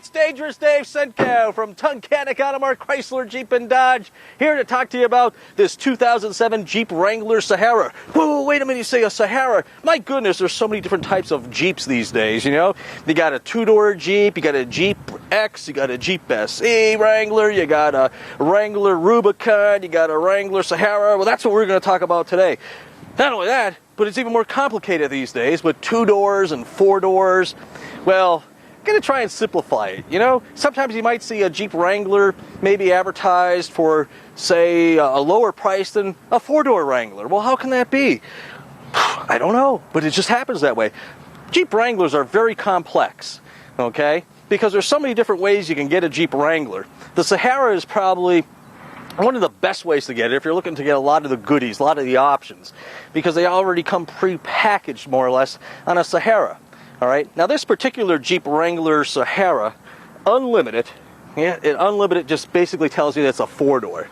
it's Dangerous Dave Senko from Tunkhannock Auto Mart, Chrysler, Jeep, and Dodge, here to talk to you about this 2007 Jeep Wrangler Sahara. Whoa, wait a minute, you say a Sahara? My goodness, there's so many different types of Jeeps these days, you know? You got a two-door Jeep, you got a Jeep X, you got a Jeep SE Wrangler, you got a Wrangler Rubicon, you got a Wrangler Sahara. Well, that's what we're going to talk about today. Not only that, but it's even more complicated these days with 2 doors and 4 doors. Well, I'm going to try and simplify it, you know? Sometimes you might see a Jeep Wrangler maybe advertised for, say, a lower price than a 4-door Wrangler. Well, how can that be? I don't know, but it just happens that way. Jeep Wranglers are very complex, okay? Because there's so many different ways you can get a Jeep Wrangler. The Sahara is probably one of the best ways to get it if you're looking to get a lot of the goodies, a lot of the options, because they already come pre-packaged more or less on a Sahara. All right. Now this particular Jeep Wrangler Sahara, unlimited, unlimited just basically tells you that it's a 4-door.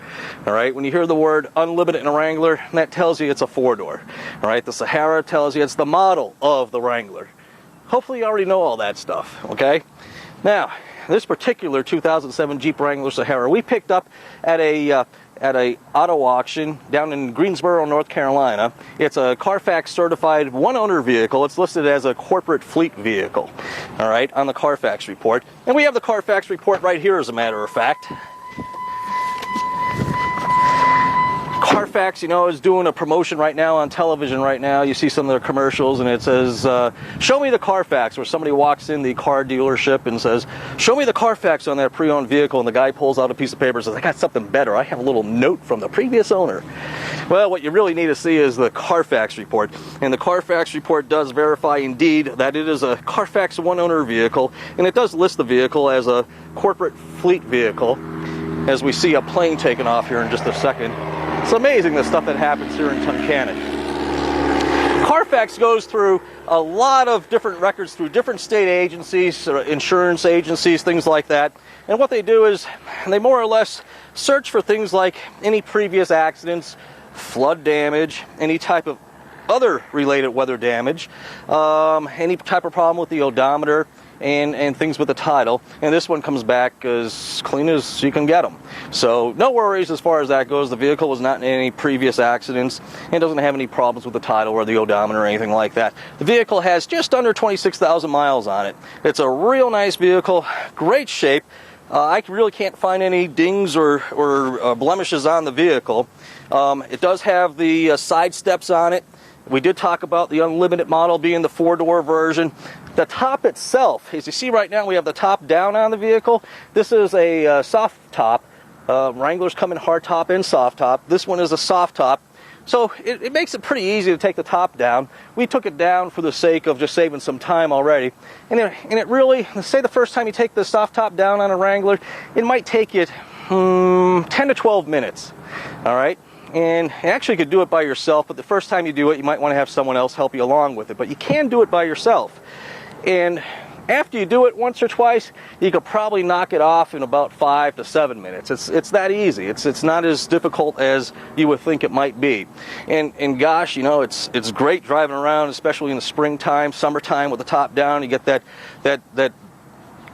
All right. When you hear the word unlimited in a Wrangler, that tells you it's a 4-door. All right. The Sahara tells you it's the model of the Wrangler. Hopefully you already know all that stuff. Okay. Now this particular 2007 Jeep Wrangler Sahara we picked up at a auto auction down in Greensboro, North Carolina. It's a Carfax certified one-owner vehicle. It's listed as a corporate fleet vehicle, all right, on the Carfax report. And we have the Carfax report right here, as a matter of fact. Carfax, you know, is doing a promotion right now on television right now. You see some of their commercials and it says, show me the Carfax, where somebody walks in the car dealership and says, show me the Carfax on that pre-owned vehicle, and the guy pulls out a piece of paper and says, I got something better. I have a little note from the previous owner. Well, what you really need to see is the Carfax report. And the Carfax report does verify indeed that it is a Carfax one-owner vehicle, and it does list the vehicle as a corporate fleet vehicle, as we see a plane taking off here in just a second. It's amazing the stuff that happens here in Tunkhannock. Carfax goes through a lot of different records through different state agencies, insurance agencies, things like that. And what they do is they more or less search for things like any previous accidents, flood damage, any type of other related weather damage, any type of problem with the odometer, and things with the title. And this one comes back as clean as you can get them. So no worries as far as that goes. The vehicle was not in any previous accidents and doesn't have any problems with the title or the odometer or anything like that. The vehicle has just under 26,000 miles on it. It's a real nice vehicle, great shape. I really can't find any dings or blemishes on the vehicle. It does have the side steps on it. We did talk about the unlimited model being the 4-door version. The top itself, as you see right now, we have the top down on the vehicle. This is a soft top. Wranglers come in hard top and soft top. This one is a soft top. So it makes it pretty easy to take the top down. We took it down for the sake of just saving some time already. And it really, say the first time you take the soft top down on a Wrangler, it might take you 10 to 12 minutes. All right? And you actually could do it by yourself, but the first time you do it, you might want to have someone else help you along with it. But you can do it by yourself. And after you do it once or twice, you could probably knock it off in about 5 to 7 minutes. It's that easy. It's not as difficult as you would think it might be. And gosh, you know, it's great driving around, especially in the springtime, summertime with the top down. You get that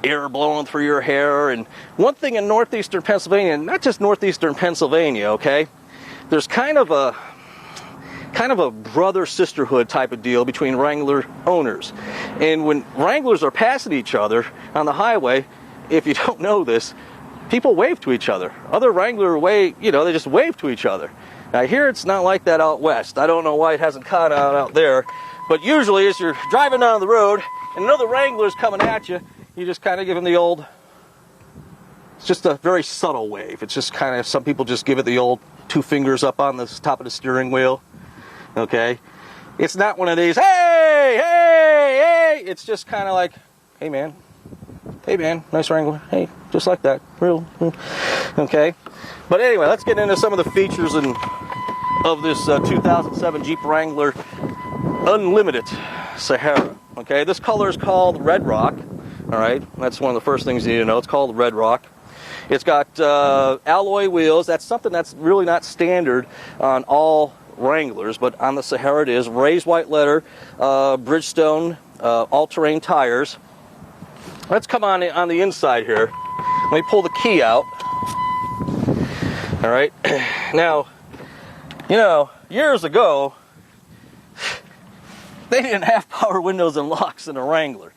air blowing through your hair. And one thing in northeastern Pennsylvania, not just northeastern Pennsylvania, okay, there's kind of a brother-sisterhood type of deal between Wrangler owners. And when Wranglers are passing each other on the highway, if you don't know this, people wave to each other. Other Wrangler they just wave to each other. Now here it's not like that out west. I don't know why it hasn't caught on out there. But usually as you're driving down the road and another Wrangler's coming at you, you just kind of give them the old, it's just a very subtle wave. It's just kind of, some people just give it the old 2 fingers up on the top of the steering wheel. Okay, it's not one of these, hey, hey, hey. It's just kind of like, hey man, nice Wrangler, hey, just like that, real, okay. But anyway, let's get into some of the features of this 2007 Jeep Wrangler Unlimited Sahara. Okay, this color is called Red Rock. All right, that's one of the first things you need to know. It's called Red Rock. It's got alloy wheels. That's something that's really not standard on all Wranglers, but on the Sahara it is. Raised white letter, Bridgestone, all-terrain tires. let's come on the inside here. Let me pull the key out. All right. Now, you know, years ago, they didn't have power windows and locks in a Wrangler.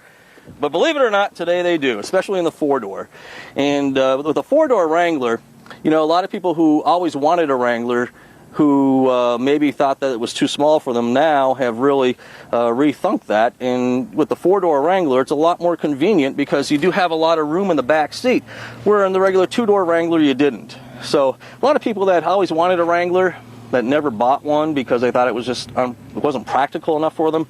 But believe it or not, today they do, especially in the 4-door. And with the 4-door Wrangler, you know, a lot of people who always wanted a Wrangler, who maybe thought that it was too small for them, now have really rethunked that. And with the 4-door Wrangler, it's a lot more convenient because you do have a lot of room in the back seat, where in the regular 2-door Wrangler you didn't. So a lot of people that always wanted a Wrangler that never bought one because they thought it was just it wasn't practical enough for them.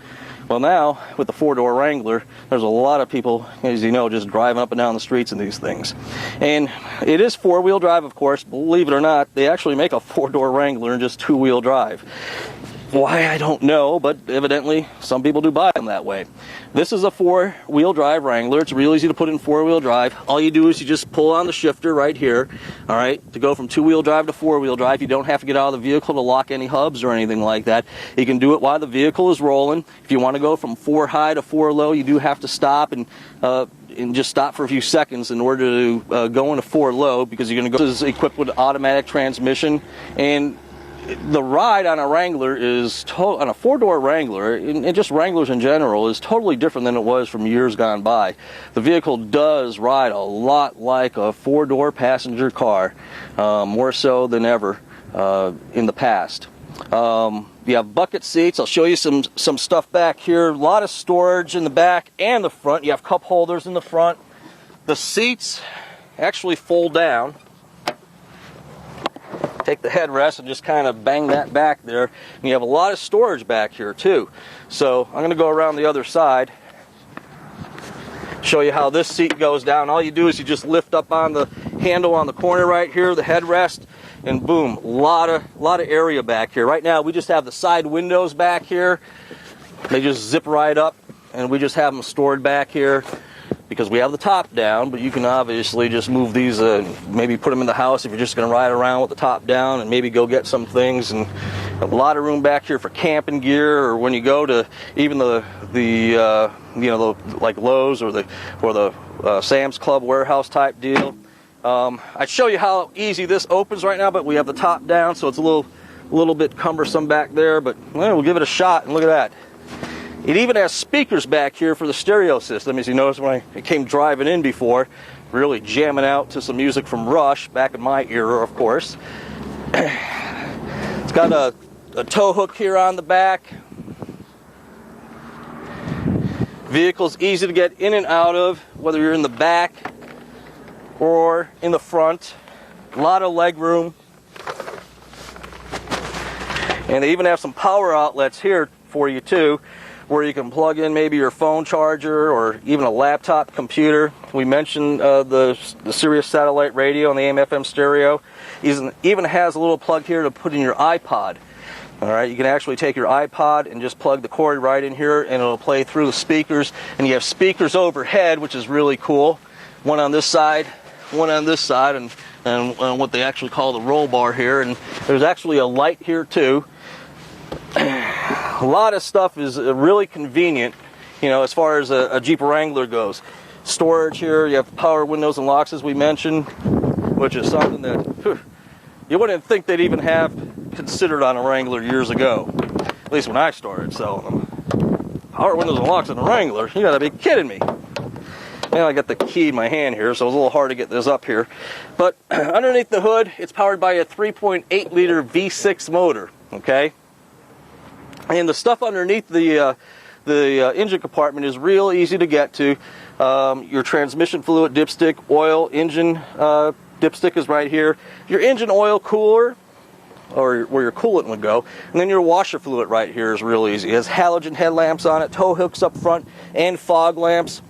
Well, now with the 4-door Wrangler, there's a lot of people, as you know, just driving up and down the streets in these things. And it is 4-wheel drive, of course. Believe it or not, they actually make a 4-door Wrangler in just 2-wheel drive. Why, I don't know, but evidently some people do buy them that way. This is a 4-wheel drive Wrangler. It's real easy to put in 4-wheel drive. All you do is you just pull on the shifter right here, all right, to go from 2-wheel drive to 4-wheel drive. You don't have to get out of the vehicle to lock any hubs or anything like that. You can do it while the vehicle is rolling. If you want to go from 4 high to 4 low, you do have to stop and just stop for a few seconds in order to go into 4 low, because you're going to go. This is equipped with automatic transmission, and the ride on a Wrangler is on a 4-door Wrangler, and just Wranglers in general, is totally different than it was from years gone by. The vehicle does ride a lot like a 4-door passenger car, more so than ever in the past. You have bucket seats. I'll show you some stuff back here. A lot of storage in the back and the front. You have cup holders in the front. The seats actually fold down. Take the headrest and just kind of bang that back there. And you have a lot of storage back here too. So I'm going to go around the other side, show you how this seat goes down. All you do is you just lift up on the handle on the corner right here, the headrest, and boom, a lot of area back here. Right now we just have the side windows back here. They just zip right up, and we just have them stored back here because we have the top down. But you can obviously just move these, maybe put them in the house if you're just going to ride around with the top down and maybe go get some things. And a lot of room back here for camping gear, or when you go to even the like Lowe's or the Sam's Club warehouse type deal. I'd show you how easy this opens right now, but we have the top down, so it's a little bit cumbersome back there. But well, we'll give it a shot, and look at that. It even has speakers back here for the stereo system. As you noticed when I came driving in before, really jamming out to some music from Rush, back in my era, of course. It's got a tow hook here on the back. Vehicle's easy to get in and out of, whether you're in the back or in the front. A lot of leg room. And they even have some power outlets here for you too, where you can plug in maybe your phone charger or even a laptop computer. We mentioned the Sirius satellite radio and the AM/FM stereo. Even has a little plug here to put in your iPod. All right, you can actually take your iPod and just plug the cord right in here, and it'll play through the speakers. And you have speakers overhead, which is really cool. One on this side, one on this side, and what they actually call the roll bar here. And there's actually a light here too. A lot of stuff is really convenient, you know, as far as a Jeep Wrangler goes. Storage here, you have power windows and locks, as we mentioned, which is something that you wouldn't think they'd even have considered on a Wrangler years ago, at least when I started selling them. Power windows and locks in a Wrangler? You gotta be kidding me. Now I got the key in my hand here, so it's a little hard to get this up here. But underneath the hood, it's powered by a 3.8 liter V6 motor, okay? And the stuff underneath the engine compartment is real easy to get to. Your transmission fluid dipstick, oil, engine dipstick is right here. Your engine oil cooler, or where your coolant would go, and then your washer fluid right here is real easy. It has halogen headlamps on it, tow hooks up front, and fog lamps.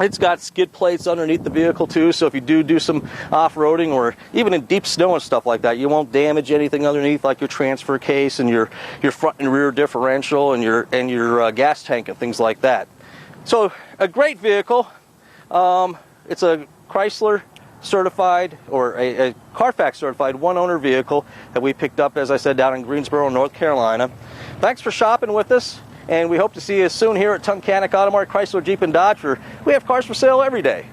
It's got skid plates underneath the vehicle too, so if you do some off-roading or even in deep snow and stuff like that, you won't damage anything underneath, like your transfer case and your front and rear differential and your gas tank and things like that. So a great vehicle. It's a Chrysler certified, or a Carfax certified one-owner vehicle that we picked up, as I said, down in Greensboro, North Carolina. Thanks for shopping with us. And we hope to see you soon here at Tunkhannock Auto Mart, Chrysler, Jeep, and Dodge, where we have cars for sale every day.